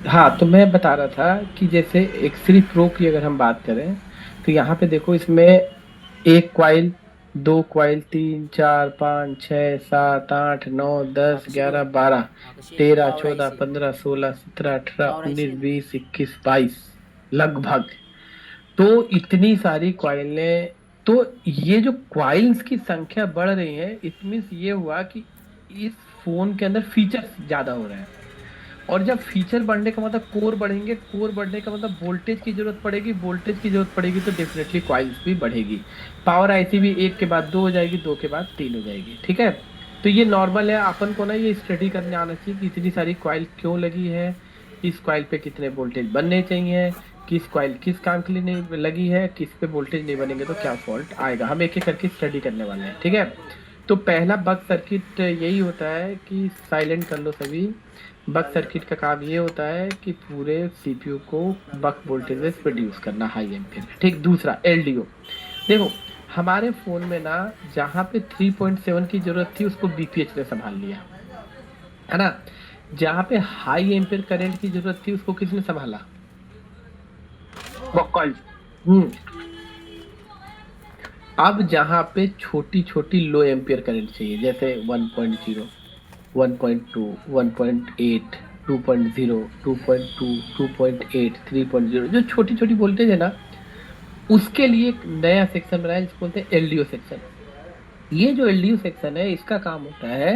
हाँ, तो मैं बता रहा था कि जैसे एक्स3 प्रो की अगर हम बात करें, तो यहाँ पे देखो इसमें एक क्वाइल, दो क्वाइल, तीन, चार, पाँच, छः, सात, आठ, नौ, दस, 11, 12, Kasi 13, Power 14, IC. 15, 16, 17, 18, Power IC 19, yan. 20, 21, 22 लगभग। तो इतनी सारी क्वाइलें, तो ये जो क्वाइल्स की संख्या बढ़ रही है, इट मीन्स ये हुआ कि इस फोन के अंदर फीचर्स ज्यादा हो रहे हैं। और जब फीचर बढ़ने का मतलब कोर बढ़ेंगे, कोर बढ़ने का मतलब वोल्टेज की जरूरत पड़ेगी, वोल्टेज की जरूरत पड़ेगी तो डेफिनेटली कॉइल्स भी बढ़ेगी। पावर आईसी भी एक के बाद दो हो जाएगी, दो के बाद तीन हो जाएगी, ठीक है। तो ये नॉर्मल है, अपन को ना ये स्टडी करने आना चाहिए कि इतनी सारी कॉइल क्यों लगी है, इस कॉइल पे कितने वोल्टेज बनने चाहिए, किस कॉइल किस काम के लिए नहीं लगी है, किस पे वोल्टेज नहीं बनेंगे तो क्या फॉल्ट आएगा, हम एक एक करके स्टडी करने वाले हैं, ठीक है। तो पहला बग सर्किट यही होता है कि साइलेंट कर लो सभी। बक सर्किट का काम ये होता है कि पूरे सीपीयू को बक वोल्टेजेस प्रोड्यूस करना हाई एम्पीयर में। ठीक, दूसरा एलडीओ। देखो, हमारे फोन में ना जहाँ पे 3.7 की जरूरत थी उसको बीपीएच ने संभाल लिया, है ना। जहाँ पे हाई एम्पीयर करंट की जरूरत थी उसको किसने संभाला? Bokol. हम्म। अब जहाँ पे छोटी छोटी लो एम्पीयर करंट चाहिए, जैसे 1.0, 1.2, 1.8, 2.0, 2.2, 2.8, 3.0, जो छोटी छोटी वोल्टेज है ना, उसके लिए एक नया सेक्शन बनाया जिसको बोलते हैं एलडीओ सेक्शन। ये जो एलडीओ सेक्शन है, इसका काम होता है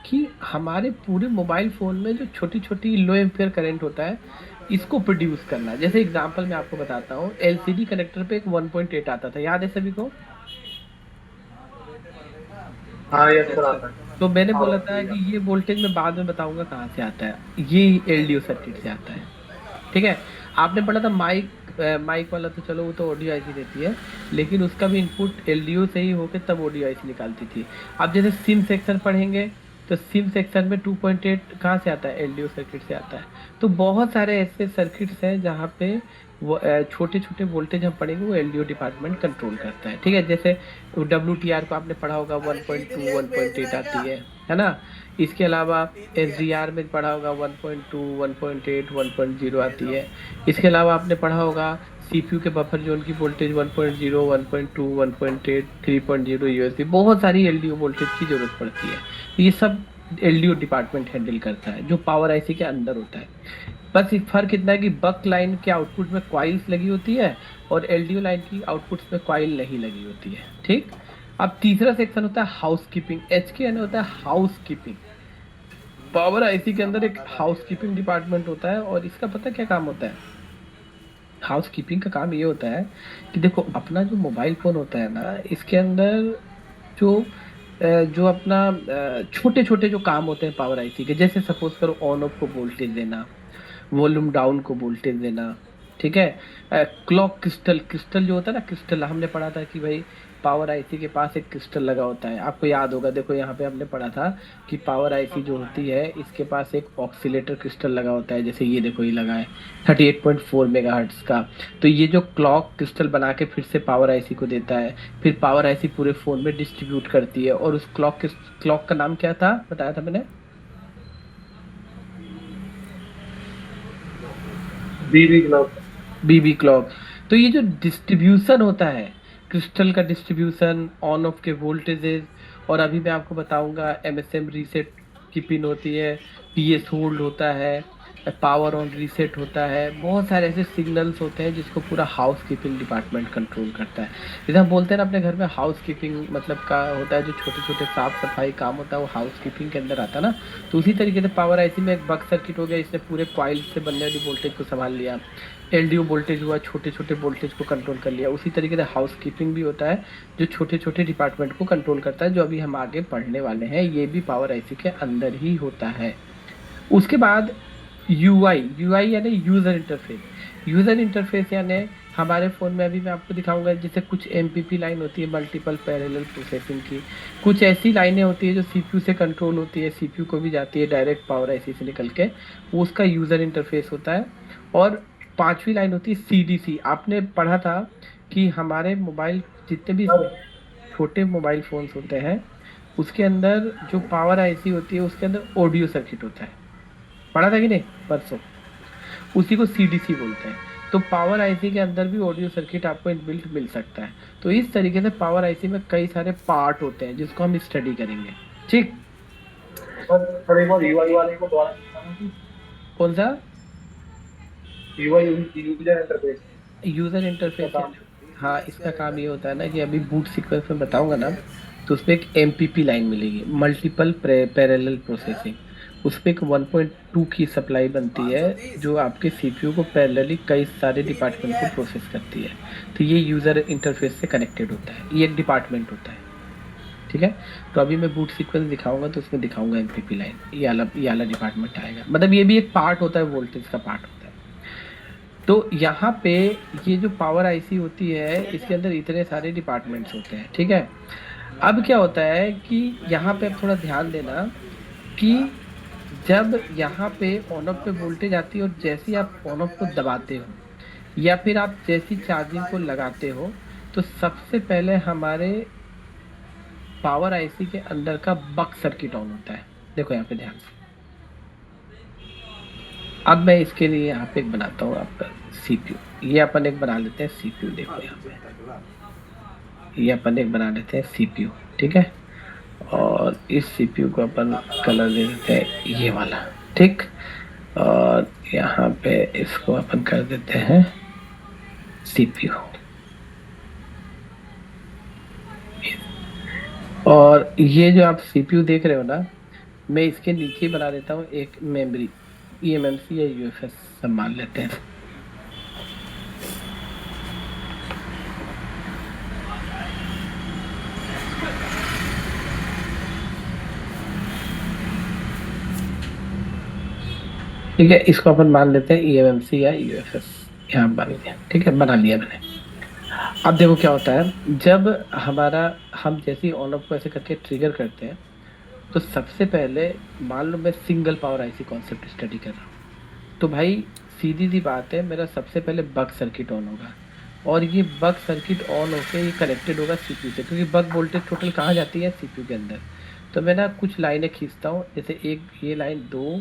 कि हमारे पूरे मोबाइल फोन में जो छोटी छोटी लो एम्पियर करंट होता है, इसको प्रोड्यूस करना। जैसे एग्जांपल मैं आपको बताता हूँ, एलसीडी कनेक्टर पे एक 1.8 आता था, याद है सभी को? हाँ ये अच्छा आता है। तो मैंने हाँ बोला था कि बढ़िया। ये वोल्टेज मैं बाद में बताऊंगा कहाँ से आता है, ये एलडीओ सर्किट से आता है, ठीक है। आपने पढ़ा था माइक, माइक वाला तो चलो वो तो ऑडियो आईसी देती है, लेकिन उसका भी इनपुट एलडीओ से ही होके तब ऑडियो आईसी निकालती थी। अब जैसे सिम सेक्शन पढ़ेंगे, तो सिम सेक्शन में 2.8 कहाँ से आता है? एलडीओ सर्किट से आता है। तो बहुत सारे ऐसे सर्किट्स हैं जहाँ पे वो छोटे छोटे वोल्टेज हम पढ़ेंगे, वो एलडीओ डिपार्टमेंट कंट्रोल करता है, ठीक है। जैसे डब्ल्यू को आपने पढ़ा होगा, 1.2, 1.8 आती है ना। इसके अलावा एसडीआर में पढ़ा होगा 1.2, 1.8, 1.0 आती है। इसके अलावा आपने पढ़ा होगा सीपीयू के बफर जोन की वोल्टेज 1.0, 1.2, 1.8, 3.0 यूएसबी, बहुत सारी एलडीओ वोल्टेज की जरूरत पड़ती है। ये सब एलडीओ डिपार्टमेंट हैंडल करता है, जो पावर आईसी के अंदर होता है। बस एक फर्क इतना है कि बक लाइन के आउटपुट में क्वाइल्स लगी होती है, और एलडीओ लाइन की आउटपुट्स में क्वाइल नहीं लगी होती है, ठीक। अब तीसरा सेक्शन होता है हाउस कीपिंग, एच के यानी होता है हाउस कीपिंग। पावर आईसी के अंदर एक हाउस कीपिंग डिपार्टमेंट होता है, और इसका पता क्या काम होता है? हाउस कीपिंग का काम ये होता है कि देखो, अपना जो मोबाइल फोन होता है ना, इसके अंदर जो जो अपना छोटे छोटे जो काम होते हैं पावर आईसी के, जैसे सपोज करो ऑन ऑफ को वोल्टेज देना, वॉल्यूम डाउन को वोल्टेज देना, ठीक है। क्लॉक क्रिस्टल, क्रिस्टल जो होता है ना, क्रिस्टल हमने पढ़ा था कि भाई पावर आईसी के पास एक क्रिस्टल लगा होता है, आपको याद होगा। देखो यहाँ पे हमने पढ़ा था कि पावर आईसी जो होती है, इसके पास एक ऑक्सीलेटर क्रिस्टल लगा होता है, जैसे ये देखो, ये लगा है 38.4 मेगाहर्ट्ज का। तो ये जो क्लॉक क्रिस्टल बना के फिर से पावर आईसी को देता है, फिर पावर आईसी पूरे फोन में डिस्ट्रीब्यूट करती है। और उस क्लॉक का नाम क्या था, बताया था मैंने? बीबी क्लब। बीबी क्लॉक। तो ये जो डिस्ट्रीब्यूशन होता है, क्रिस्टल का डिस्ट्रीब्यूशन, ऑन ऑफ के वोल्टेजेस, और अभी मैं आपको बताऊंगा एमएसएम रीसेट की पिन होती है, पीएस होल्ड होता है, पावर ऑन रीसेट होता है, बहुत सारे ऐसे सिग्नल्स होते हैं जिसको पूरा हाउस कीपिंग डिपार्टमेंट कंट्रोल करता है। जैसे हम बोलते हैं ना अपने घर में हाउस कीपिंग मतलब का होता है, जो छोटे छोटे साफ सफाई काम होता है वो हाउस कीपिंग के अंदर आता है ना। तो उसी तरीके से पावर आईसी में एक बक सर्किट हो गया, इसने पूरे कॉइल से बनने वाली वोल्टेज को संभाल लिया। एलडीओ वोल्टेज हुआ, छोटे छोटे वोल्टेज को कंट्रोल कर लिया। उसी तरीके से हाउस कीपिंग भी होता है, जो छोटे छोटे डिपार्टमेंट को कंट्रोल करता है, जो अभी हम आगे पढ़ने वाले हैं, ये भी पावर आईसी के अंदर ही होता है। उसके बाद यूआई, यूआई यानी यूजर इंटरफेस। यूजर इंटरफेस यानी हमारे फोन में अभी मैं आपको दिखाऊंगा, जैसे कुछ एमपीपी लाइन होती है, मल्टीपल पैरेलल प्रोसेसिंग की। कुछ ऐसी लाइनें होती है जो सीपीयू से कंट्रोल होती है, सीपीयू को भी जाती है डायरेक्ट पावर आईसी से निकल के, वो उसका यूजर इंटरफेस होता है। और पांचवी लाइन होती है सीडीसी। आपने पढ़ा था कि हमारे मोबाइल, जितने भी छोटे मोबाइल फोन्स होते हैं, उसके अंदर जो पावर आईसी होती है उसके अंदर ऑडियो सर्किट होता है, पढ़ा था कि नहीं परसों? उसी को सीडीसी बोलते हैं। तो पावर आईसी के अंदर भी ऑडियो सर्किट आपको इनबिल्ट मिल सकता है। तो इस तरीके से पावर आईसी में कई सारे पार्ट होते हैं जिसको हम स्टडी करेंगे। ठीक, सर एक बार यूआई वाले को दोबारा बताना कि कौन सा? यूआई यूजर इंटरफेस यूजर का इंटरफेस। काम। हाँ, इसका काम ये होता है ना कि अभी बूट सीक्वेंस में बताऊंगा ना, तो उसपे एक एमपीपी लाइन मिलेगी, मल्टीपल पैरेलल प्रोसेसिंग। उस पे एक 1.2 की सप्लाई बनती है जो आपके सीपीयू को पैरेलली कई सारे डिपार्टमेंट को प्रोसेस करती है। तो ये यूजर इंटरफेस से कनेक्टेड होता है, ये एक डिपार्टमेंट होता है। ठीक है, तो अभी मैं बूट सीक्वेंस दिखाऊंगा तो उसमें दिखाऊंगा एमपीपी लाइन, ये वाला डिपार्टमेंट आएगा। मतलब ये भी एक पार्ट होता है, वोल्टेज का पार्ट होता है। तो यहाँ पे ये जो पावर आईसी होती है इसके अंदर इतने सारे डिपार्टमेंट्स होते हैं। ठीक है, अब क्या होता है कि यहाँ पे आप थोड़ा ध्यान देना कि जब यहाँ पे ऑन ऑफ पे वोल्टेज आती है और जैसे ही आप ऑन ऑफ को दबाते हो या फिर आप जैसी चार्जिंग को लगाते हो, तो सबसे पहले हमारे पावर आईसी के अंदर का बक सर्किट ऑन होता है। देखो यहाँ पे ध्यान से। अब मैं इसके लिए यहाँ पे एक बनाता हूँ आपका सीपीयू। ये अपन एक बना लेते हैं सीपीयू। देखो यहाँ पे ये अपन एक बना लेते हैं सीपीयू। ठीक है, और इस सीपीयू को अपन कलर दे देते हैं ये वाला। ठीक, और यहाँ पे इसको अपन कर देते हैं सीपीयू। और ये जो आप सीपीयू देख रहे हो ना, मैं इसके नीचे बना देता हूँ एक मेमोरी, ईएमएमसी या यूएफएस सब मान लेते हैं। ठीक है, इसको अपन मान लेते हैं ईएमएमसी या यूएफएस, यहाँ मान लिया। ठीक है, बना लिया मैंने। अब देखो क्या होता है, जब हमारा हम जैसे ही ऑन ऑफ को ऐसे करके ट्रिगर करते हैं, तो सबसे पहले मान लो मैं single power IC concept study कर रहा हूँ, तो भाई सीधी सी बात है, मेरा सबसे पहले बक सर्किट ऑन होगा। और ये बक सर्किट ऑन होके ये कनेक्टेड होगा सीपीयू से, क्योंकि बक वोल्टेज टोटल कहाँ जाती है? सीपीयू के अंदर। तो मैं ना कुछ लाइनें खींचता हूँ, जैसे एक ये लाइन, 2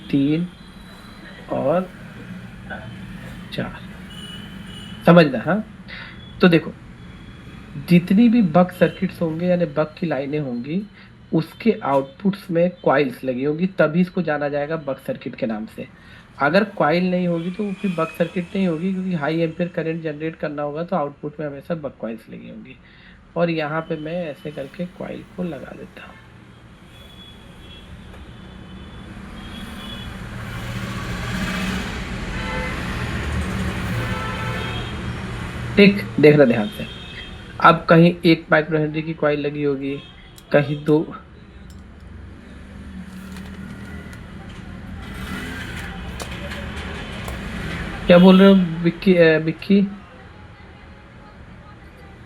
3 और 4, समझना। हाँ, तो देखो जितनी भी बक सर्किट्स होंगे यानी बक की लाइनें होंगी, उसके आउटपुट्स में क्वाइल्स लगी होगी, तभी इसको जाना जाएगा बक सर्किट के नाम से। अगर क्वाइल नहीं होगी तो वो फिर बक सर्किट नहीं होगी, क्योंकि हाई एम्पियर करंट जनरेट करना होगा तो आउटपुट में हमेशा बक क्वाइल्स लगी होंगी। और यहाँ पे मैं ऐसे करके क्वाइल को लगा देता हूँ। ठीक, देखना ध्यान से। अब कहीं 1 माइक्रो हेनरी की कॉइल लगी होगी, कहीं 2। क्या बोल रहे हो विक्की? विक्की,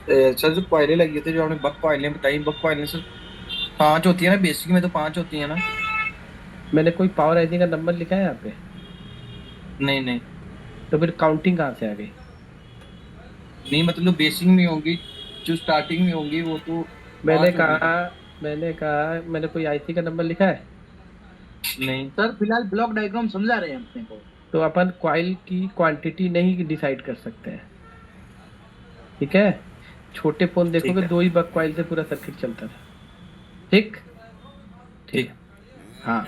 सर जो कॉइलें लगी थी, जो आपने बक कॉइलें बताई, बक कॉइलें सर 5 होती है ना, बेसिक में तो 5 होती है ना? मैंने कोई पावर आईसी का नंबर लिखा है यहाँ पे? नहीं नहीं तो फिर काउंटिंग कहाँ से आ गई? नहीं, मतलब बेसिक में होंगी, जो स्टार्टिंग में होंगी वो तो मैंने 5 होंगी। कहा मैंने कोई आईसी का नंबर लिखा है? नहीं सर फिलहाल ब्लॉक डायग्राम समझा रहे हैं अपने को। तो अपन कॉइल की क्वांटिटी नहीं डिसाइड कर सकते हैं। ठीक है, छोटे फोन देखोगे है। 2 ही बक कॉइल से पूरा सर्किट चलता था। ठीक ठीक। हाँ,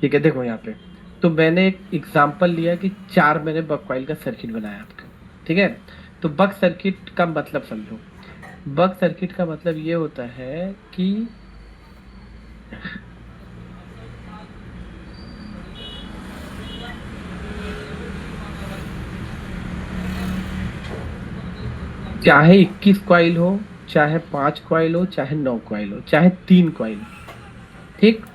ठीक है। देखो यहाँ पे तो मैंने एक एग्जांपल लिया कि 4 मैंने बक कॉइल का सर्किट बनाया आपको। ठीक है, तो बक सर्किट का मतलब समझो। बक सर्किट का मतलब ये होता है कि चाहे 21 कॉइल हो, चाहे 5 कॉइल हो, चाहे 9 कॉइल हो, चाहे 3 कॉइल हो। ठीक,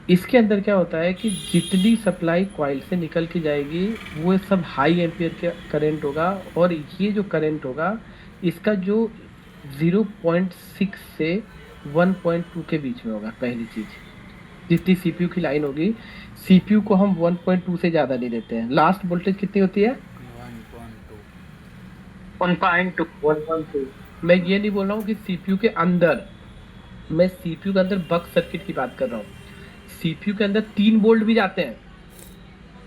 इसके अंदर क्या होता है कि जितनी सप्लाई कॉइल से निकल के जाएगी वो सब हाई एम्पियर का करंट होगा। और ये जो करंट होगा इसका जो 0.6 से 1.2 के बीच में होगा। पहली चीज, जितनी सीपीयू की लाइन होगी, सीपीयू को हम 1.2 से ज्यादा नहीं देते हैं। लास्ट वोल्टेज कितनी होती है? 1.2 मैं ये नहीं बोल रहा हूँ कि सीपीयू के अंदर, मैं सीपीयू के अंदर बक सर्किट की बात कर रहा हूँ। सीपीयू के अंदर 3 वोल्ट भी जाते हैं,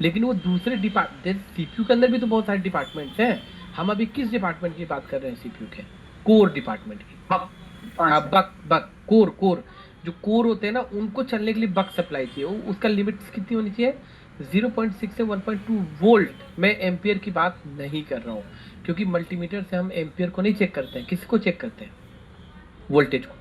लेकिन वो दूसरे डिपार्टमेंट, सीपीयू के अंदर भी तो बहुत सारे डिपार्टमेंट्स हैं। हम अभी किस डिपार्टमेंट की बात कर रहे हैं सीपीयू के? कोर डिपार्टमेंट की। बक हाँ, सर। बक बक कोर कोर जो कोर होते हैं ना, उनको चलने के लिए बक सप्लाई चाहिए। उसका लिमिट कितनी होनी चाहिए? 0.6 से 1.2 वोल्ट। मैं एम्पियर की बात नहीं कर रहा हूँ, क्योंकि मल्टीमीटर से हम एम्पियर को नहीं चेक करते हैं, किसको चेक करते हैं? वोल्टेज को।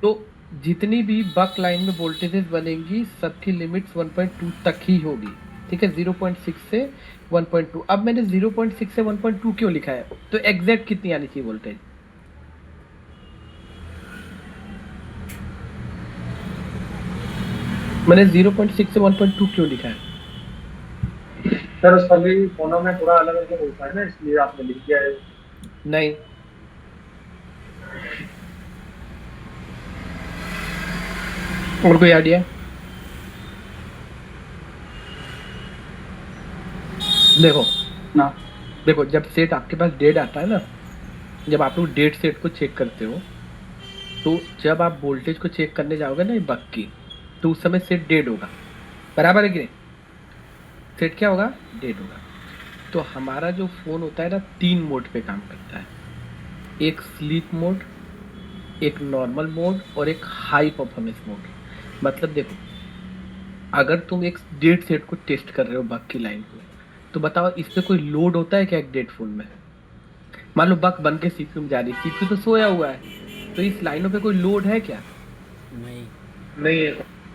तो जितनी भी बक लाइन में वोल्टेजेस बनेंगी, सबकी लिमिट्स 1.2 तक ही होगी, ठीक है? 0.6 से 1.2। अब मैंने 0.6 से 1.2 क्यों लिखा है? तो एग्जैक्ट कितनी आनी चाहिए वोल्टेज? मैंने 0.6 से 1.2 क्यों लिखा है? सर सभी फोनों में थोड़ा अलग अलग होता है ना, इसलिए आपने लिख दिया है। नहीं, और कोई आइडिया? देखो ना देखो, जब सेट आपके पास डेड आता है ना, जब आप लोग डेड सेट को चेक करते हो, तो जब आप वोल्टेज को चेक करने जाओगे ना बक की, तो उस समय सेट डेड होगा, बराबर है कि नहीं? सेट क्या होगा? डेड होगा। तो हमारा जो फोन होता है ना, 3 मोड पे काम करता है। एक स्लीप मोड, एक नॉर्मल मोड, और एक हाई परफॉर्मेंस मोड। मतलब देखो, अगर तुम एक डेड सेट को टेस्ट कर रहे हो बक की लाइन को, तो बताओ इस पे कोई लोड होता है क्या एक डेड फोन में? मान लो बक बन के सीपीयू में जा रही है, सीपीयू तो सोया हुआ है, तो इस लाइनों पे कोई लोड है क्या? नहीं है।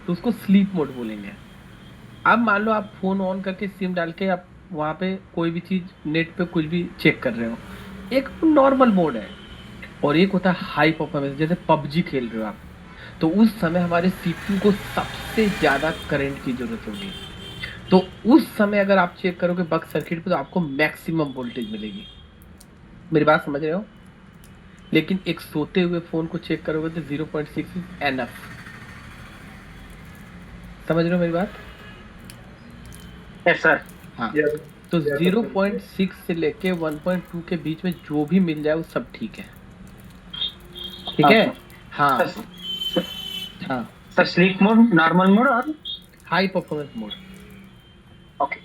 तो उसको स्लीप मोड बोलेंगे। अब मान लो आप फोन ऑन करके सिम डाल के आप वहाँ पे कोई भी चीज नेट पे कुछ भी चेक कर रहे हो, एक नॉर्मल मोड है, और एक होता है हाई परफॉर्मेंस, जैसे पबजी खेल रहे हो आप, तो उस समय हमारे सीपीयू को सबसे ज्यादा करंट की जरूरत होगी। तो उस समय अगर आप चेक करोगे बक सर्किट पे, तो आपको मैक्सिमम वोल्टेज मिलेगी। मेरी बात समझ रहे हो? लेकिन एक सोते हुए फोन को चेक करोगे तो 0.6 इज एनफ। समझ रहे हो मेरी बात? Yes sir. हाँ। यस तो 0.6 से लेके 1.2 के बीच में जो भी मिल जाए वो सब ठीक है, ठीक है? हाँ हाँ, sir sleep mode, normal mode और हाई परफॉर्मेंस मोड, ओके।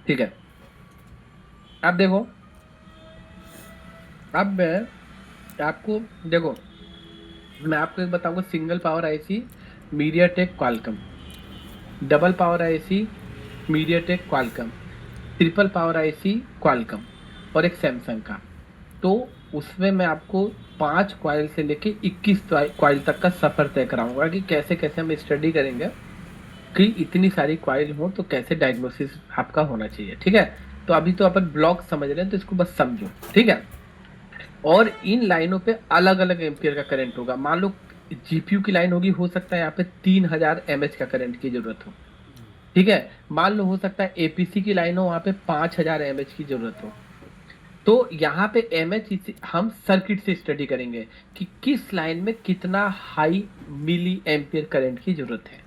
ठीक है? अब देखो, अब मैं आपको एक बताऊंगा, single power IC MediaTek Qualcomm, double power IC MediaTek Qualcomm, triple power IC Qualcomm, और एक सैमसंग का। तो उसमें मैं आपको 5 क्वाइल से लेके 21 क्वाइल तक का सफर तय कराऊंगा कि कैसे कैसे हम स्टडी करेंगे कि इतनी सारी क्वाइल हो तो कैसे डायग्नोसिस आपका होना चाहिए, ठीक है? तो अभी तो अपन ब्लॉक समझ रहे हैं, तो इसको बस समझो, ठीक है? और इन लाइनों पे अलग अलग एम्पियर का करंट होगा। मान लो जीपीयू की लाइन होगी, हो सकता है यहाँ पे 3000 mAh का करंट की जरूरत हो, ठीक है? मान लो हो सकता है एपीसी की लाइन हो, वहां पे 5000 mAh की जरूरत हो। तो यहाँ पे mAh हम सर्किट से स्टडी करेंगे कि किस लाइन में कितना हाई मिली एम्पियर करंट की जरूरत है।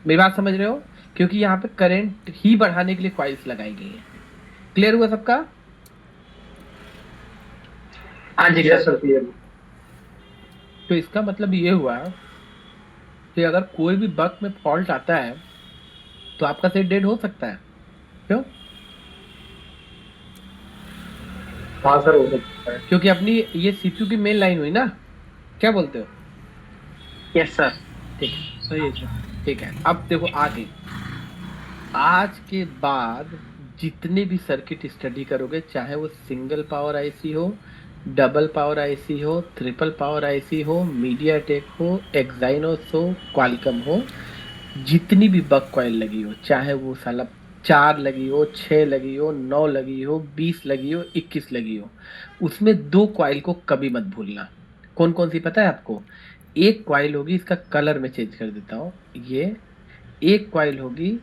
मेरी बात समझ रहे हो? क्योंकि यहाँ पे करंट ही बढ़ाने के लिए कॉइल्स लगाई गई है। क्लियर हुआ सबका? हाँ जी सर क्लियर। तो इसका मतलब ये हुआ कि अगर कोई भी बग में फॉल्ट आता है तो आपका सेट डेड हो सकता है। क्यों? हाँ सर हो सकता है। क्योंकि अपनी ये सीपीयू की मेन लाइन हुई ना, क्या बोलते हो? Yes sir. ठीक है, सही है सर, ठीक है। अब देखो आगे, आज के बाद जितने भी सर्किट स्टडी करोगे, चाहे वो सिंगल पावर आईसी हो, डबल पावर आईसी हो, ट्रिपल पावर आईसी हो, मीडियाटेक हो, एक्साइनोस हो, क्वालकॉम हो, जितनी भी बग कॉइल लगी हो, चाहे वो साला 4 लगी हो, 6 लगी हो, 9 लगी हो, 20 लगी हो, 21 लगी हो, उसमें 2 कॉइल को कभी मत भूलना। कौन कौन सी पता है आपको? एक कॉइल होगी, इसका कलर मैं चेंज कर देता हूँ, ये एक कॉइल होगी,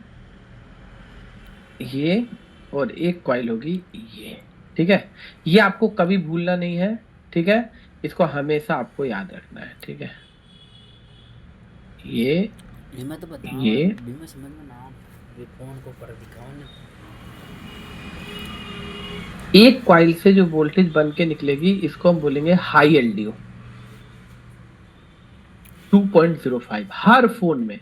ये, और एक कॉइल होगी ये, ठीक है? ये आपको कभी भूलना नहीं है, ठीक है? इसको हमेशा आपको याद रखना है, ठीक है? ये मैं तो बताऊं, ये मैं समझ में ना ये फोन को पर दिखाओ ना। एक कॉइल से जो वोल्टेज बन के निकलेगी, इसको हम बोलेंगे हाई एलडीओ 2.05 हर फोन में,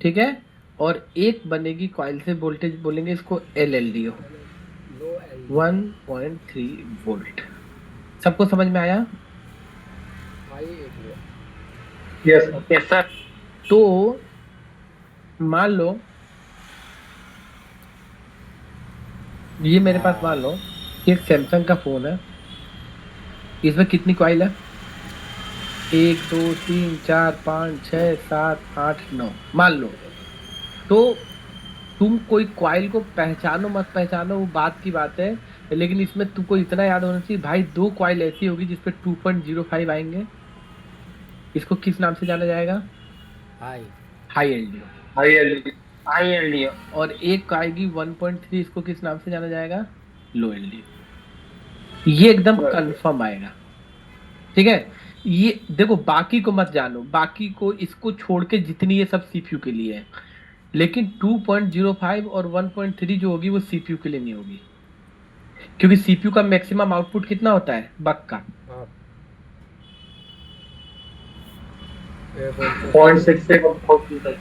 ठीक है, और एक बनेगी कॉइल से वोल्टेज बोलेंगे इसको LLDO, लो एल 1.3 वोल्ट। सबको समझ में आया? High L yes sir. Yes sir. तो मान लो ये मेरे पास मान लो एक सैमसंग का फोन है, इसमें कितनी कॉइल है? 1 2 3 4 5 6 7 8 9 मान लो। तो तुम कोई कॉइल को पहचानो मत पहचानो वो बात की बात है, लेकिन इसमें तुमको इतना याद होना चाहिए भाई, 2 कॉइल ऐसी होगी जिसपे 2.05 आएंगे, इसको किस नाम से जाना जाएगा? High high LDO. I L D. और एक आएगी 1.3, इसको किस नाम से जाना जाएगा? लो एलडीओ। ये एकदम कंफर्म आएगा, ठीक है। ये देखो बाकी को मत जानो, बाकी को इसको छोड़ के जितनी ये सब सीपीयू के लिए है, लेकिन 2.05 और 1.3 जो होगी वो सीपीयू के लिए नहीं होगी, क्योंकि सीपीयू का मैक्सिमम आउटपुट कितना होता है बक का? 0.6 से 1.2 तक।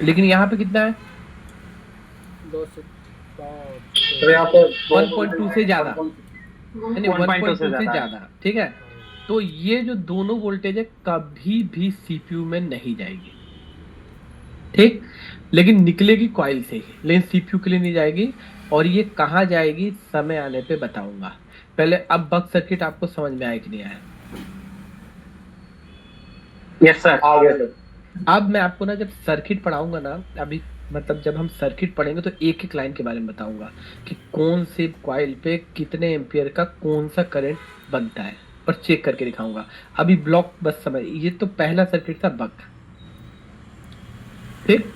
लेकिन यहाँ पे कितना है? 2 से 5 तो यहाँ पे 1.2 से ज्यादा, 1.2 यानी 1.2 से ज्यादा, ठीक है। तो ये जो दोनों वोल्टेज है कभी भी सीपीयू में नहीं जाएगी, ठीक, लेकिन निकलेगी कॉइल से ही, लेकिन सीपीयू के लिए नहीं जाएगी। और ये कहाँ जाएगी समय आने पे बताऊंगा। पहले अब बक सर्किट आपको समझ में आया कि नहीं आया? Yes sir. आ गया सर। अब मैं आपको ना जब सर्किट पढ़ाऊंगा ना, अभी मतलब जब हम सर्किट पढ़ेंगे तो एक एक लाइन के बारे में बताऊंगा कि कौन से कॉइल पे कितने एम्पियर का कौन सा करंट बनता है, और चेक करके दिखाऊंगा। अभी ब्लॉक बस समझ, ये तो पहला सर्किट था बक, ठीक।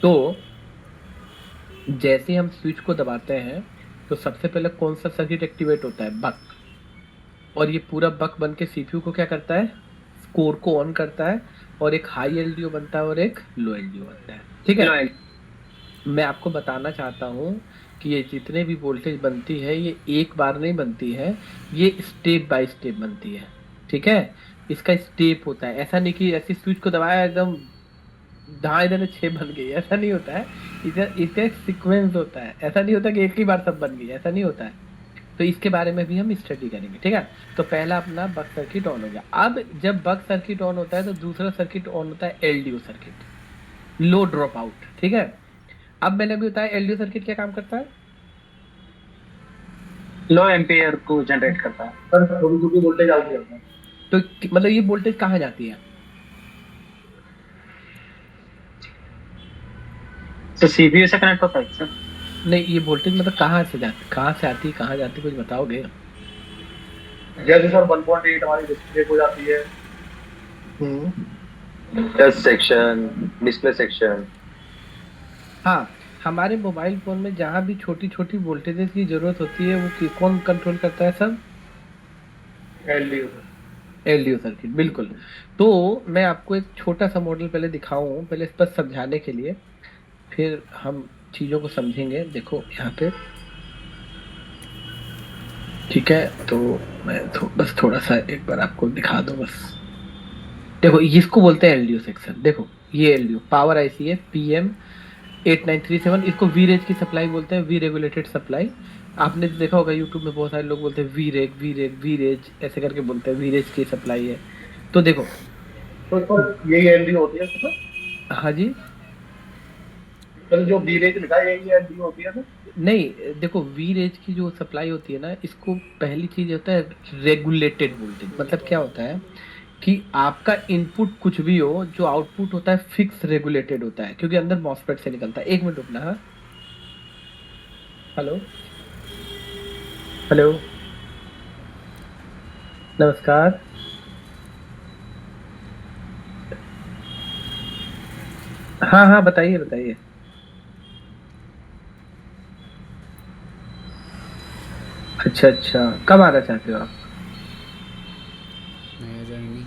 तो जैसे हम स्विच को दबाते हैं तो सबसे पहले कौन सा सर्किट एक्टिवेट होता है? बक। और ये पूरा बक बन के सीपीयू को क्या करता है? कोर को ऑन करता है, और एक हाई एलडीओ बनता है और एक लो एलडीओ बनता है, ठीक है। मैं आपको बताना चाहता हूँ कि ये जितने भी वोल्टेज बनती है ये एक बार नहीं बनती है, ये स्टेप बाय स्टेप बनती है, ठीक है। इसका स्टेप होता है, ऐसा नहीं कि ऐसी स्विच को दबाया एकदम ढाई इधर 6 बन गई, ऐसा नहीं होता है। इधर इसका एक सीक्वेंस होता है, ऐसा नहीं होता कि एक ही बार सब बन गई, ऐसा नहीं होता है। तो इसके बारे में भी हम स्टडी करेंगे, ठीक है। तो पहला अपना बक सर्किट ऑन हो गया। अब जब बक सर्किट ऑन होता है तो दूसरा सर्किट ऑन होता है एलडीओ सर्किट, लो ड्रॉप आउट, ठीक है। अब मैंने भी बताया एलडीओ सर्किट क्या काम करता है? लो एम्पियर को जनरेट करता है। सर थोड़ी दूर की वोल्टेज आ गई है। तो मतलब ये वोल्टेज कहाँ जाती है? तो सीपीयू से कनेक्ट होता है सर। नहीं, ये वोल्टेज मतलब कहाँ से जाती, कहाँ से आती है, कहाँ जाती है, कुछ बताओगे? जैसे सर 1.8 हमारी डिस्प्ले हो जाती है, टच सेक्शन, डिस्प्ले सेक्शन। हाँ, हमारे मोबाइल फोन में जहाँ भी छोटी छोटी वोल्टेजेस की जरूरत होती है वो कौन कंट्रोल करता है सब? एलडीओ। एलडीओ सर्किट, बिल्कुल। तो मैं आपको एक छोटा सा मॉडल पहले दिखाऊं, पहले इस पर समझाने के लिए, फिर हम चीज़ों को समझेंगे। देखो यहाँ पे, ठीक है। तो मैं बस थोड़ा सा एक बार आपको दिखा दूं बस। देखो इसको बोलते हैं एलडीओ सेक्शन। देखो ये एलडीओ पावर आईसी है PM8937, इसको वी रेज की सप्लाई बोलते हैं, वी रेगुलेटेड सप्लाई। आपने देखा होगा यूट्यूब में बहुत सारे लोग बोलते हैं वी रेज ऐसे करके बोलते हैं, वी रेज की सप्लाई है। तो देखो तो सर यही एलडीओ होती है सर? हाँ जी, सर जो वीरेज लिखा है यही एलडीओ होती है सर? नहीं देखो वी रेज की जो सप्लाई होती है ना, इसको पहली चीज होता है रेगुलेटेड वोल्टेज। मतलब क्या होता है कि आपका इनपुट कुछ भी हो, जो आउटपुट होता है फिक्स रेगुलेटेड होता है, क्योंकि अंदर मॉसफेट से निकलता है। 1 मिनट रुकना। हाँ हेलो हेलो, नमस्कार। हाँ हाँ बताइए बताइए। अच्छा अच्छा, कब आना चाहते हो आप? नया ज्वाइनिंग।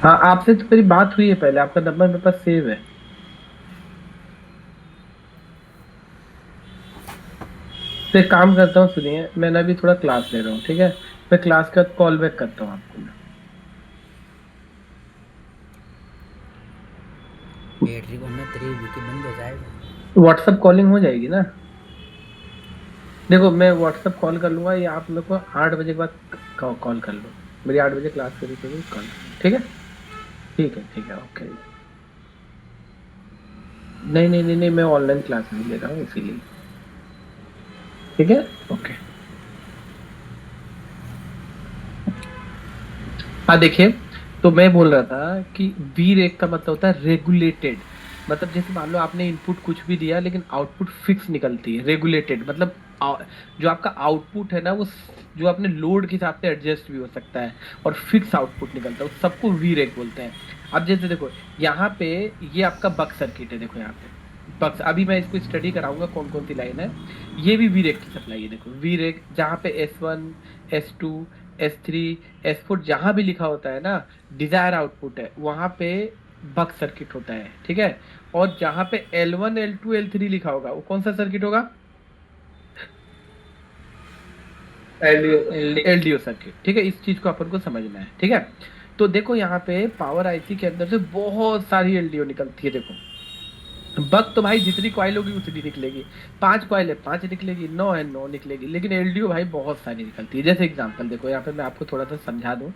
हाँ आपसे तो मेरी बात हुई है पहले, आपका नंबर मेरे पास सेव है। तो एक काम करता हूँ, सुनिए, मैं ना अभी थोड़ा क्लास ले रहा हूँ, ठीक है? मैं क्लास का कॉल बैक करता हूँ आपको मैं। बैटरी को ना 3 वीक बंद हो जाएगा। व्हाट्सएप कॉलिंग हो जाएगी ना? देखो मैं व्हाट्सएप कॉल कर लूंगा, या आप मेरे को 8 बजे के बाद कॉल कर लो। मेरी 8 बजे क्लास शुरू करूँ, कॉल, ठीक है? ठीक है, ओके। नहीं, मैं ऑनलाइन क्लास नहीं ले रहा हूँ इसीलिए, ठीक है? ओके। हाँ देखिए, तो मैं बोल रहा था कि वी रेक का मतलब होता है रेगुलेटेड। मतलब जैसे मान लो आपने इनपुट कुछ भी दिया लेकिन आउटपुट फिक्स निकलती है। रेगुलेटेड मतलब जो आपका आउटपुट है ना, वो जो आपने लोड के हिसाब से एडजस्ट भी हो सकता है और फिक्स आउटपुट निकलता है, उस सबको वी रेक बोलते हैं। अब जैसे देखो यहाँ पे ये आपका बक सर्किट है, देखो यहाँ पे बक्स, अभी मैं इसको स्टडी कराऊंगा कौन कौन सी लाइन है। ये भी वी रेक की सप्लाई है, देखो वी रेक जहाँ पे S1 S2 S3 S4 जहाँ भी लिखा होता है ना डिजायर आउटपुट है, वहाँ पे बक सर्किट होता है, ठीक है? और जहाँ पे L1 L2 L3 लिखा होगा वो कौन सा सर्किट होगा? एलडीओ सर्किट, ठीक है? इस चीज को अपन को समझना है, ठीक है? तो देखो यहाँ पे पावर आईसी के अंदर से बहुत सारी एलडीओ निकलती है। देखो बग तो भाई जितनी कॉइल होगी उतनी निकलेगी, 5 कॉइल है 5 निकलेगी, 9 है 9 निकलेगी, लेकिन एलडीओ भाई बहुत सारी निकलती है। जैसे एग्जांपल देखो यहाँ पे मैं आपको थोड़ा सा समझा दूं।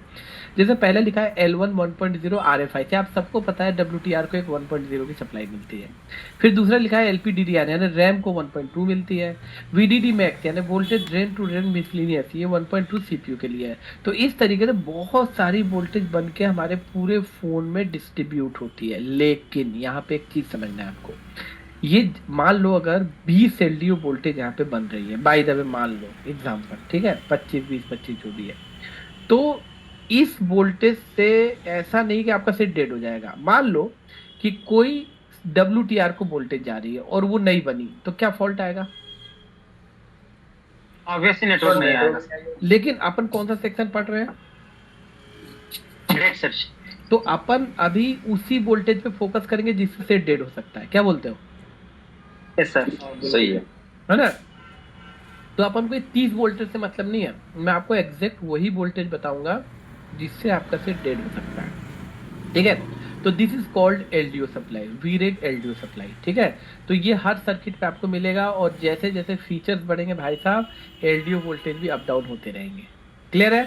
जैसे पहले लिखा है L1 1.0 RFI से, आप सबको पता है WTR को एक 1.0 की सप्लाई मिलती है। फिर दूसरा लिखा है LPDDR यानी रैम को 1.2 मिलती है। VDD मैक्स यानी voltage drain to drain miscellaneous, ये 1.2 CPU के लिए है। तो इस तरीके से बहुत सारी वोल्टेज बन के हमारे पूरे फोन में डिस्ट्रीब्यूट होती है। लेकिन यहाँ पे एक चीज समझना है आपको, ये मान लो अगर 20 एलडीओ वोल्टेज यहाँ पे बन रही है, बाय द वे मान लो एग्जांपल, ठीक है? 25 20 25 जो भी है, तो इस वोल्टेज से ऐसा नहीं कि आपका सेट डेड हो जाएगा। मान लो कि कोई WTR को वोल्टेज जा रही है और वो नहीं बनी, तो क्या फॉल्ट आएगा? ऑब्वियसली नेटवर्क नहीं आएगा। लेकिन अपन कौन सा सेक्शन पढ़ रहे हैं? Dead search. तो अपन अभी उसी वोल्टेज पे फोकस करेंगे जिससे सेट डेड हो सकता है। क्या बोलते हो? Yes sir. सही है। है ना? तो अपन को ये 30 वोल्टेज से मतलब नहीं है, मैं आपको एग्जैक्ट वही वोल्टेज बताऊंगा जिससे आपका सेट डेड हो सकता है, ठीक है? तो this is called LDO supply, वीरेक एलडीओ सप्लाई, ठीक है? तो ये हर सर्किट पे आपको मिलेगा, और जैसे जैसे फीचर्स बढ़ेंगे भाई साहब, एलडीओ वोल्टेज भी अप डाउन होते रहेंगे। क्लियर है?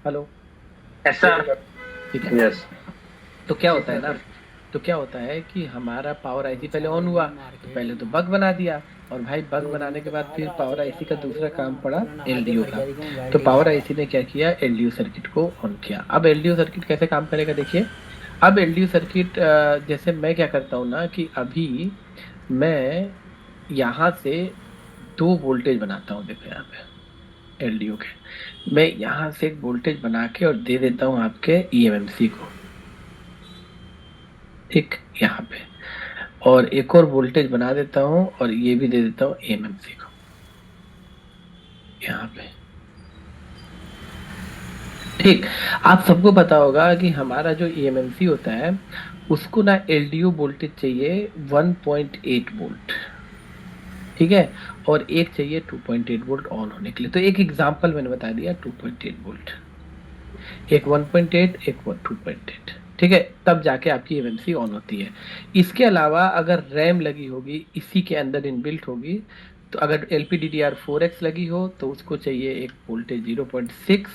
हेलो? Yes sir. ठीक है। यस। तो क्या होता है ना, तो क्या होता है कि हमारा पावर आईसी पहले ऑन हुआ, तो पहले तो बग बना दिया, और भाई बग बनाने के बाद फिर पावर आईसी का दूसरा काम पड़ा एलडीओ का। तो पावर आईसी ने क्या किया, एलडीओ सर्किट को ऑन किया। अब एलडीओ सर्किट कैसे काम करेगा देखिए। अब एलडीओ सर्किट जैसे मैं क्या करता हूँ ना कि अभी मैं यहाँ से 2 वोल्टेज बनाता हूँ। देखो यहाँ पे एलडीओ के मैं यहाँ से एक वोल्टेज बना के और दे देता हूँ आपके ईएमएमसी को, ठीक, यहाँ पे, और एक और वोल्टेज बना देता हूँ और ये भी दे देता हूँ एएमएमसी को यहाँ पे, ठीक। आप सबको पता होगा कि हमारा जो ईएमएमसी होता है उसको ना एलडीओ वोल्टेज चाहिए 1.8 वोल्ट, ठीक है, और एक चाहिए 2.8 वोल्ट ऑन होने के लिए। तो एक एग्जांपल मैंने बता दिया 2.8 वोल्ट, एक 1.8 एक 2.8, ठीक है, तब जाके आपकी एमएमसी ऑन होती है। इसके अलावा अगर रैम लगी होगी इसी के अंदर इनबिल्ट होगी, तो अगर LPDDR4X लगी हो तो उसको चाहिए एक वोल्टेज 0.6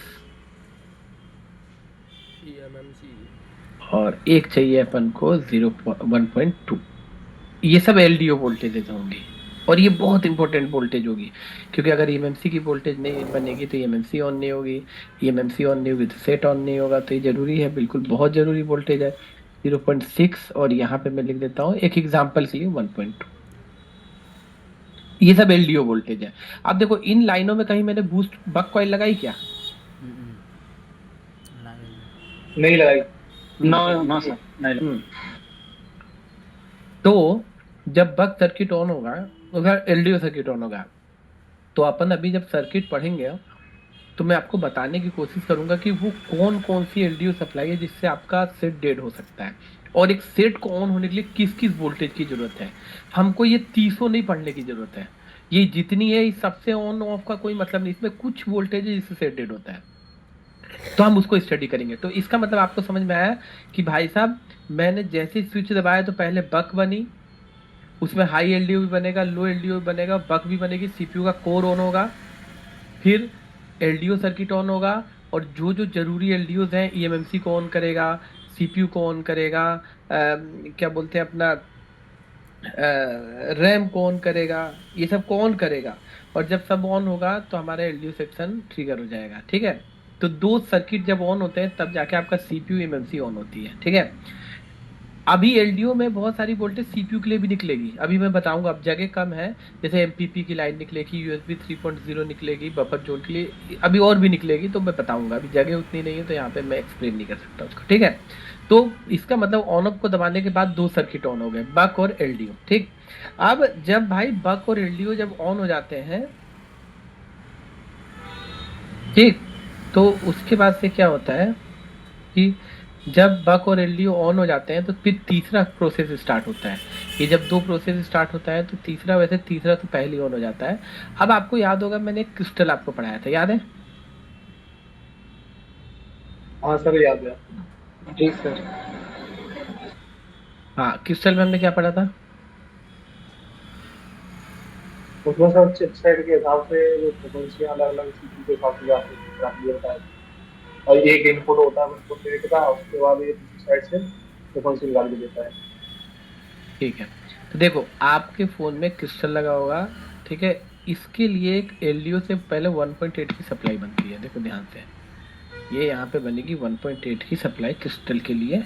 और एक चाहिए अपन को 1.2। ये सब LDO वोल्टेजेस होंगी और ये बहुत इंपॉर्टेंट वोल्टेज होगी, क्योंकि अगर EMMC की वोल्टेज नहीं बनेगी तो EMMC ऑन नहीं होगी, EMMC ऑन नहीं होगी तो सेट ऑन नहीं होगा। तो ये जरूरी है, बिल्कुल बहुत जरूरी वोल्टेज है 0.6, और यहाँ पे मैं लिख देता हूँ एक एग्जांपल के लिए 1.2। ये सब LDO वोल्टेज है। अब देखो इन लाइनों में कहीं मैंने बूस्ट बक कॉइल लगाई क्या? नहीं लगाई। नो नो सर, नहीं। तो जब बक सर्किट ऑन होगा, अगर LDO सर्किट ऑन होगा, तो अपन अभी जब सर्किट पढ़ेंगे तो मैं आपको बताने की कोशिश करूंगा कि वो कौन कौन सी LDO सप्लाई है जिससे आपका सेट डेड हो सकता है, और एक सेट को ऑन होने के लिए किस किस वोल्टेज की जरूरत है। हमको ये 300 नहीं पढ़ने की जरूरत है, ये जितनी है इस सबसे ऑन ऑफ का कोई मतलब नहीं, इसमें कुछ वोल्टेज है जिससे सेटेड होता है, तो हम उसको स्टडी करेंगे। तो इसका मतलब आपको समझ में आया कि भाई साहब मैंने जैसे स्विच दबाया तो पहले बक बनी, उसमें हाई एलडीओ भी बनेगा, लो एलडीओ भी बनेगा, बक भी बनेगी, सीपीयू का कोर ऑन होगा, फिर एलडीओ सर्किट ऑन होगा, और जो जो जरूरी एलडीओज हैं ईएमएमसी को ऑन करेगा, सीपीयू को ऑन करेगा, क्या बोलते हैं अपना रैम को ऑन करेगा, ये सब को ऑन करेगा, और जब सब ऑन होगा तो हमारा एलडीओ सेक्शन ट्रिगर हो जाएगा। ठीक है, तो दो सर्किट जब ऑन होते हैं तब जाके आपका सीपीयू एमएमसी ऑन होती है। ठीक है, अभी एलडीओ में बहुत सारी वोल्टेज सीपीयू के लिए भी निकलेगी, अभी मैं बताऊंगा। अब जगह कम है, जैसे एमपीपी की लाइन निकलेगी, यूएसबी 3.0 निकलेगी, बफर जोन के लिए अभी और भी निकलेगी, तो मैं बताऊंगा। अभी जगह उतनी नहीं है तो यहाँ पे मैं एक्सप्लेन नहीं कर सकता उसको। ठीक है, तो इसका मतलब ऑन ऑफ को दबाने के बाद दो सर्किट ऑन हो गए, बक और एलडीओ। ठीक, अब जब भाई बक और एलडीओ जब ऑन हो जाते हैं, ठीक, तो उसके बाद से क्या होता है कि जब बक और एलडीओ ऑन हो जाते हैं तो फिर तीसरा प्रोसेस स्टार्ट होता है। ये जब दो प्रोसेस स्टार्ट होता है तो तीसरा, वैसे तीसरा तो पहले ऑन हो जाता है। अब आपको याद होगा मैंने एक क्रिस्टल आपको पढ़ाया था, याद है? हाँ सर याद है। जी सर। हाँ, क्रिस्टल में हमने क्या पढ़ा था? उसमें सर चिपसेट के हिसाब से जो फ्रिक्वेंसी अलग अलग सीपीयू के हिसाब से जाती होता है, और एक इनपुट होता है इनपुट रेट का, उसके बाद ये दूसरी साइड से फ्रिक्वेंसी निकाल के देता है। ठीक है, तो देखो आपके फ़ोन में क्रिस्टल लगा होगा, ठीक है, इसके लिए एक एलडीओ से पहले 1.8 की सप्लाई बनती है। देखो ध्यान से, ये यहाँ पे बनेगी 1.8 की सप्लाई क्रिस्टल के लिए,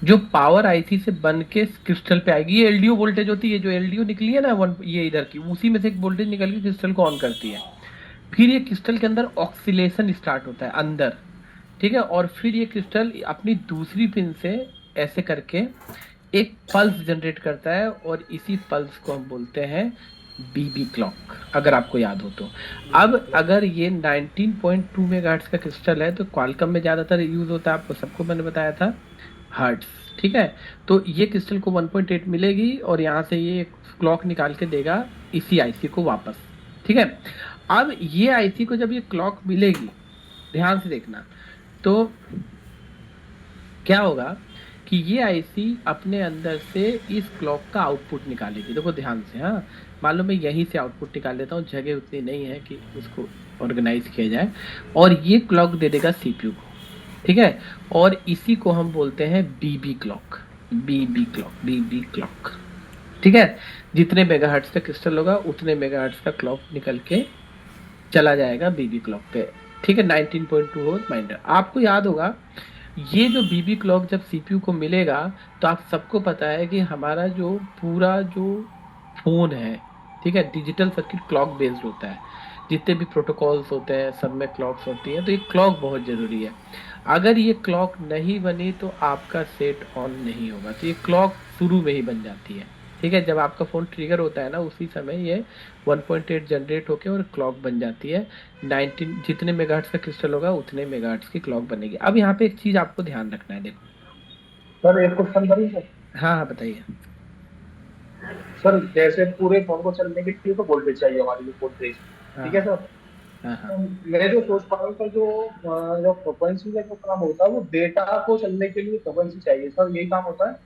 जो पावर आईसी से बन के क्रिस्टल पे आएगी। ये एलडीओ वोल्टेज होती है, जो एलडीओ निकली है ना वन, ये इधर की, उसी में से एक वोल्टेज निकल के क्रिस्टल को ऑन करती है। फिर ये क्रिस्टल के अंदर ऑक्सीलेशन स्टार्ट होता है अंदर, ठीक है, और फिर ये क्रिस्टल अपनी दूसरी पिन से ऐसे करके एक पल्स जनरेट करता है, और इसी पल्स को हम बोलते हैं बीबी क्लॉक, अगर आपको याद हो तो। अब अगर ये 19.2 मेगाहर्ट्ज का क्रिस्टल है तो क्वालकॉम में ज़्यादातर यूज़ होता है, आपको सबको मैंने बताया था, हर्ट्ज। ठीक है, तो ये क्रिस्टल को 1.8 मिलेगी, और यहाँ से ये क्लॉक निकाल के देगा इसी आईसी को वापस। ठीक है, अब ये आईसी को जब ये क्लॉक मिलेगी, ध्यान से देखना, तो क्या होगा कि ये आईसी अपने अंदर से इस क्लॉक का आउटपुट निकालेगी। देखो ध्यान से, हाँ, मान लो मैं यहीं से आउटपुट निकाल लेता हूँ, जगह उतनी नहीं है कि उसको ऑर्गेनाइज किया जाए, और ये क्लॉक दे देगा सीपीयू को। ठीक है, और इसी को हम बोलते हैं बीबी क्लॉक, बीबी क्लॉक, बीबी क्लॉक। ठीक है, जितने मेगाहर्ट्ज का क्रिस्टल होगा उतने मेगाहर्ट्ज का क्लॉक निकल के चला जाएगा बीबी क्लॉक पे। ठीक है, 19.2 हो रिमाइंडर। आपको याद होगा ये जो बीबी क्लॉक जब सीपीयू को मिलेगा, तो आप सबको पता है कि हमारा जो पूरा जो फोन है, ठीक है, डिजिटल सर्किट क्लॉक बेस्ड होता है। जितने भी प्रोटोकॉल्स होते हैं सब में क्लॉक्स होती हैं, तो ये क्लॉक बहुत ज़रूरी है। अगर ये क्लॉक नहीं बनी तो आपका सेट ऑन नहीं होगा, तो ये क्लॉक शुरू में ही बन जाती है। ठीक है, जब आपका फ़ोन ट्रिगर होता है ना, उसी समय ये 1.8 जनरेट होके और क्लॉक बन जाती है। 19 जितने मेगाहर्ट्ज का क्रिस्टल होगा उतने मेगाहर्ट्ज की क्लॉक बनेगी। अब यहाँ पे एक चीज़ आपको ध्यान रखना है, देखो। सर एक क्वेश्चन करूँ सर? हाँ हाँ, बताइए। सर जैसे पूरे फोन को चलने के लिए तो वोल्टेज चाहिए हमारी, जो वोल्टेज, ठीक है सर। हाँ हाँ, मैं जो सोच पा रहा हूँ सर, जो फ्रिक्वेंसी का जो काम होता है वो डेटा को चलने के लिए फ्रिक्वेंसी चाहिए सर, यही काम होता है?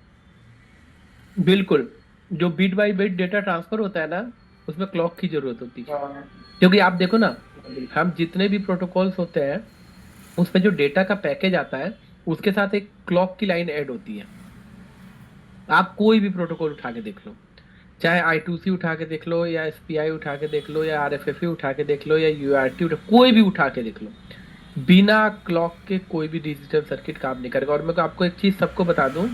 बिल्कुल, जो bit by bit data transfer होता है ना, उसमें क्लॉक की जरूरत होती है। हाँ, क्योंकि आप देखो ना, हम जितने भी प्रोटोकॉल्स होते हैं उसमें जो डेटा का पैकेज आता है उसके साथ एक क्लॉक की लाइन ऐड होती है। आप कोई भी प्रोटोकॉल उठा के देख लो, चाहे I2C उठा के देख लो, या SPI उठा के देख लो, या RFFE उठा के देख लो, या UART कोई भी उठा के देख लो, बिना क्लॉक के कोई भी डिजिटल सर्किट काम नहीं करेगा। और मैं आपको एक चीज़ सबको बता दूं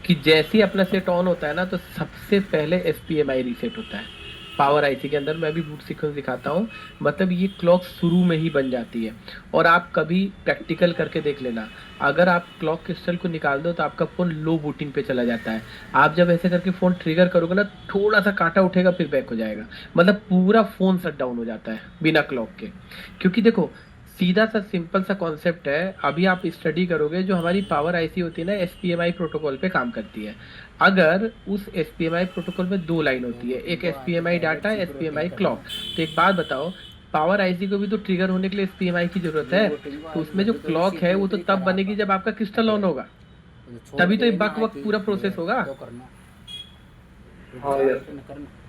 कि जैसे ही अपना सेट ऑन होता है ना, तो सबसे पहले SPMI रीसेट होता है पावर आईसी के अंदर। मैं अभी बूट सीक्वेंस दिखाता हूँ, मतलब ये क्लॉक शुरू में ही बन जाती है। और आप कभी प्रैक्टिकल करके देख लेना, अगर आप क्लॉक क्रिस्टल को निकाल दो तो आपका फ़ोन लो बूटिंग पे चला जाता है। आप जब ऐसे करके फ़ोन ट्रिगर करोगे ना, थोड़ा सा कांटा उठेगा फिर बैक हो जाएगा, मतलब पूरा फ़ोन शट डाउन हो जाता है बिना क्लॉक के। क्योंकि देखो सीधा सा सिंपल सा कॉन्सेप्ट है, अभी आप स्टडी करोगे। जो हमारी पावर आईसी होती है ना, एसपीएमआई प्रोटोकॉल पे काम करती है। अगर उस एसपीएमआई प्रोटोकॉल में दो लाइन होती है, एक एसपीएमआई डाटा, एसपीएमआई क्लॉक। तो एक बात बताओ, पावर आईसी को भी तो ट्रिगर होने के लिए एसपीएमआई की जरूरत है। तो उसमें जो क्लॉक है वो तो तब बनेगी जब आपका क्रिस्टल ऑन होगा, तभी तो ये बक वक्त पूरा प्रोसेस होगा, हाँ यार,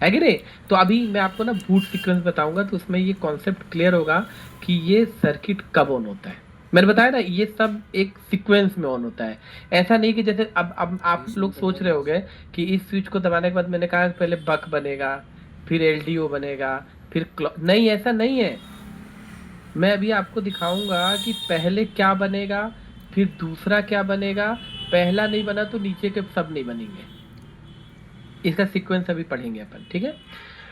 है कि नहीं। तो अभी मैं आपको ना बूट सीक्वेंस बताऊंगा, तो उसमें ये कॉन्सेप्ट क्लियर होगा कि ये सर्किट कब ऑन होता है। मैंने बताया ना, ये सब एक सीक्वेंस में ऑन होता है। ऐसा नहीं कि जैसे अब आप लोग सोच रहे होंगे कि इस स्विच को दबाने के बाद मैंने कहा पहले बक बनेगा, फिर एलडीओ बनेगा, फिर क्लॉक। नहीं, ऐसा नहीं है। मैं अभी आपको दिखाऊंगा कि पहले क्या बनेगा, फिर दूसरा क्या बनेगा। पहला नहीं बना तो नीचे के सब नहीं बनेंगे। इसका सीक्वेंस अभी पढ़ेंगे अपन, ठीक है।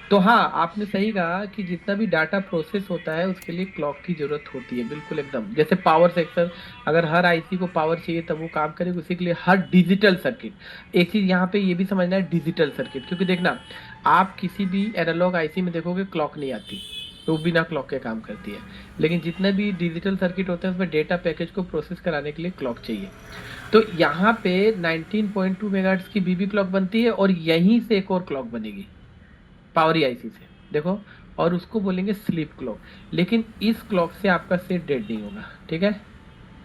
तो हाँ, आपने सही कहा कि जितना भी डाटा प्रोसेस होता है उसके लिए क्लॉक की जरूरत होती है, बिल्कुल एकदम। जैसे पावर सेक्टर, अगर हर आईसी को पावर चाहिए तब वो काम करेगा, उसी के लिए हर डिजिटल सर्किट। एक चीज यहाँ पे ये भी समझना है, डिजिटल सर्किट, क्योंकि देखना आप किसी भी एनालॉग आईसी में देखोगे क्लॉक नहीं आती, तो बिना क्लॉक के काम करती है। लेकिन जितने भी डिजिटल सर्किट होते हैं उसमें डेटा पैकेज को प्रोसेस कराने के लिए क्लॉक चाहिए। तो यहाँ पे 19.2 मेगाहर्ट्ज की बीबी क्लॉक बनती है, और यहीं से एक और क्लॉक बनेगी पावर आईसी से, देखो, और उसको बोलेंगे स्लीप क्लॉक। लेकिन इस क्लॉक से आपका सेट डेड नहीं होगा, ठीक है।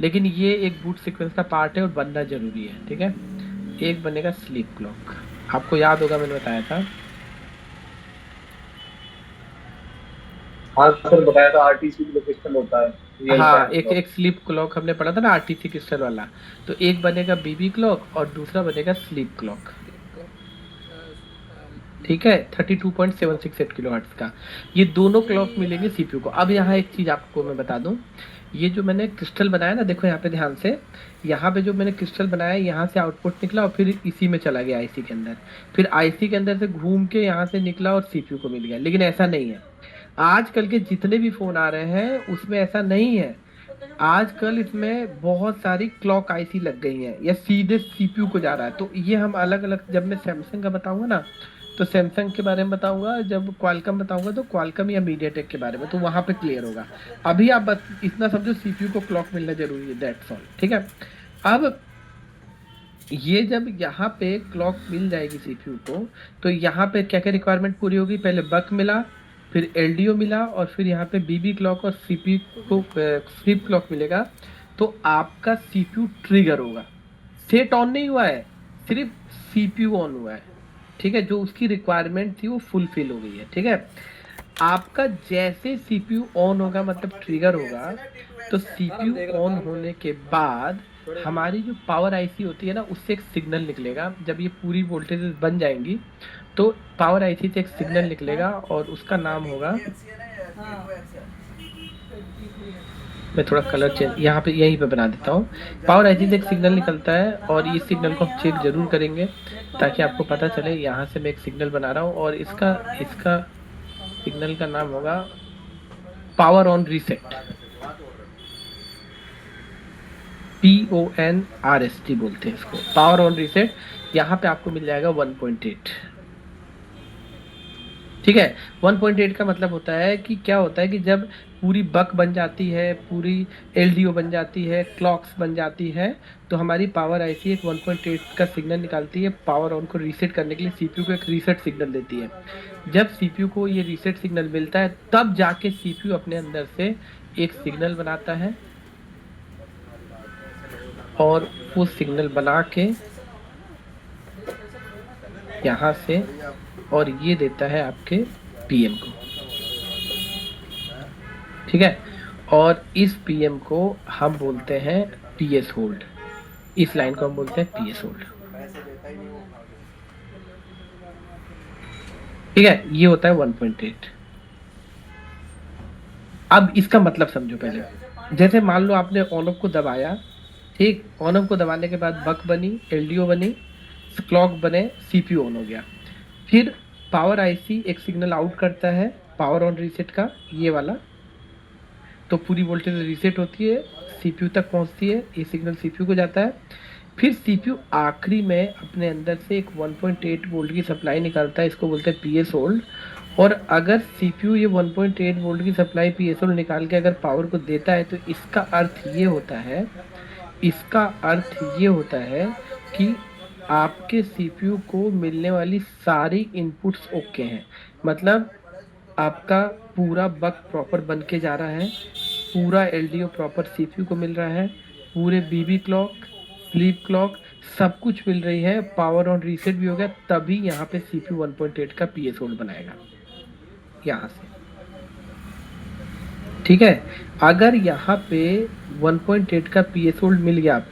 लेकिन ये एक बूट सीक्वेंस का पार्ट है और बनना जरूरी है, ठीक है। एक बनेगा स्लीप क्लॉक, आपको याद होगा मैंने बताया था। हाँ सर, बताया था आरटीसी लोकेशन होता है। रियल हाँ, टाइम एक एक स्लीप क्लॉक हमने पढ़ा था ना, आरटीसी क्रिस्टल वाला। तो एक बनेगा बीबी क्लॉक और दूसरा बनेगा स्लीप क्लॉक, ठीक है। 32.768 किलोहर्ट्ज का ये दोनों क्लॉक मिलेंगे सीपीयू को। अब यहाँ एक चीज आपको मैं बता दूं, ये जो मैंने क्रिस्टल बनाया ना, देखो यहाँ पे ध्यान से, यहाँ पे जो मैंने क्रिस्टल बनाया, यहाँ से आउटपुट निकला और फिर इसी में चला गया आईसी के अंदर, फिर आईसी के अंदर से घूम के यहाँ से निकला और सीपीयू को मिल गया। लेकिन ऐसा नहीं है, आजकल के जितने भी फोन आ रहे हैं उसमें ऐसा नहीं है। आजकल इसमें बहुत सारी क्लॉक आईसी लग गई हैं, या सीधे सीपीयू को जा रहा है। तो ये हम अलग अलग, जब मैं सैमसंग का बताऊंगा ना तो सैमसंग के बारे में बताऊंगा, जब क्वालकॉम बताऊंगा तो क्वालकॉम या मीडियाटेक के बारे में, तो वहां पे क्लियर होगा। अभी आप इतना समझो, सीपीयू को क्लॉक मिलना जरूरी है, दैट्स ऑल, ठीक है। अब ये जब यहाँ पे क्लॉक मिल जाएगी सीपीयू को, तो यहाँ पे क्या क्या रिक्वायरमेंट पूरी होगी, पहले बक मिला, फिर एलडीओ मिला, और फिर यहाँ पे बीबी क्लॉक और सीपीयू को स्लीप क्लॉक मिलेगा। तो आपका सीपीयू ट्रिगर होगा। सेट ऑन नहीं हुआ है, सिर्फ सीपीयू ऑन हुआ है, ठीक है। जो उसकी रिक्वायरमेंट थी वो फुलफिल हो गई है, ठीक है। आपका जैसे सीपीयू ऑन होगा, मतलब ट्रिगर होगा, तो सीपीयू ऑन होने के बाद हमारी जो पावर आईसी होती है ना, उससे एक सिग्नल निकलेगा। जब ये पूरी वोल्टेजेस बन जाएंगी तो पावर आईसी से एक सिग्नल निकलेगा, और उसका नाम होगा, मैं थोड़ा कलर चेंज यहाँ पे यहीं पे बना देता हूँ। पावर आईसी से एक सिग्नल निकलता है, और इस सिग्नल को हम चेक जरूर करेंगे ताकि आपको पता चले। यहाँ से मैं एक सिग्नल बना रहा हूँ, और इसका सिग्नल का नाम होगा पावर ऑन रीसेट, PONRST बोलते हैं इसको, पावर ऑन रीसेट। यहाँ पे आपको मिल जाएगा 1.8, ठीक है। 1.8 का मतलब होता है कि क्या होता है कि जब पूरी बक बन जाती है, पूरी एलडीओ बन जाती है, क्लॉक्स बन जाती है, तो हमारी पावर आईसी एक 1.8 का सिग्नल निकालती है। पावर ऑन को रीसेट करने के लिए सीपीयू को एक रीसेट सिग्नल देती है। जब सीपीयू को ये रीसेट सिग्नल मिलता है, तब जाके सीपीयू अपने अंदर से एक सिग्नल बनाता है, और वो सिग्नल बना के यहाँ से, और ये देता है आपके पीएम को, ठीक है। और इस पीएम को हम बोलते हैं पीएस होल्ड, इस लाइन को हम बोलते हैं पीएस होल्ड, ठीक है। ये होता है 1.8। अब इसका मतलब समझो पहले। जैसे मान लो आपने ऑन ऑफ को दबाया, ठीक, ऑन ऑफ को दबाने के बाद बक बनी, एलडीओ बनी, क्लॉक बने, सीपीयू ऑन हो गया। फिर पावर आईसी एक सिग्नल आउट करता है पावर ऑन रीसेट का, ये वाला, तो पूरी वोल्टेज रीसेट होती है, सीपीयू तक पहुंचती है, ये सिग्नल सीपीयू को जाता है। फिर सीपीयू आखिरी में अपने अंदर से एक 1.8 वोल्ट की सप्लाई निकालता है, इसको बोलते हैं पीएस होल्ड, और अगर सीपीयू ये 1.8 वोल्ट की सप्लाई पीएसओ निकाल के अगर पावर को देता है तो इसका अर्थ ये होता है, इसका अर्थ ये होता है कि आपके सीपीयू को मिलने वाली सारी इनपुट्स ओके हैं। मतलब आपका पूरा बक प्रॉपर बन के जा रहा है, पूरा एलडीओ प्रॉपर सीपीयू को मिल रहा है, पूरे बीबी क्लॉक, स्लीप क्लॉक सब कुछ मिल रही है, पावर ऑन रीसेट भी हो गया, तभी यहाँ पे सीपीयू 1.8 का पीएस होल्ड बनाएगा यहाँ से। ठीक है, अगर यहाँ पे 1.8 का पीएस होल्ड मिल गया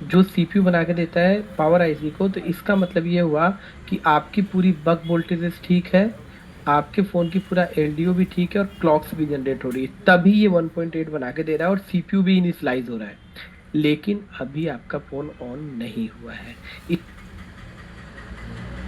जो सीपीयू बना के देता है पावर आईसी को, तो इसका मतलब ये हुआ कि आपकी पूरी बक वोल्टेजेस ठीक है, आपके फ़ोन की पूरा एलडीओ भी ठीक है और क्लॉक्स भी जनरेट हो रही है, तभी ये 1.8 बना के दे रहा है और सीपीयू भी इनिशियलाइज हो रहा है। लेकिन अभी आपका फ़ोन ऑन नहीं हुआ है,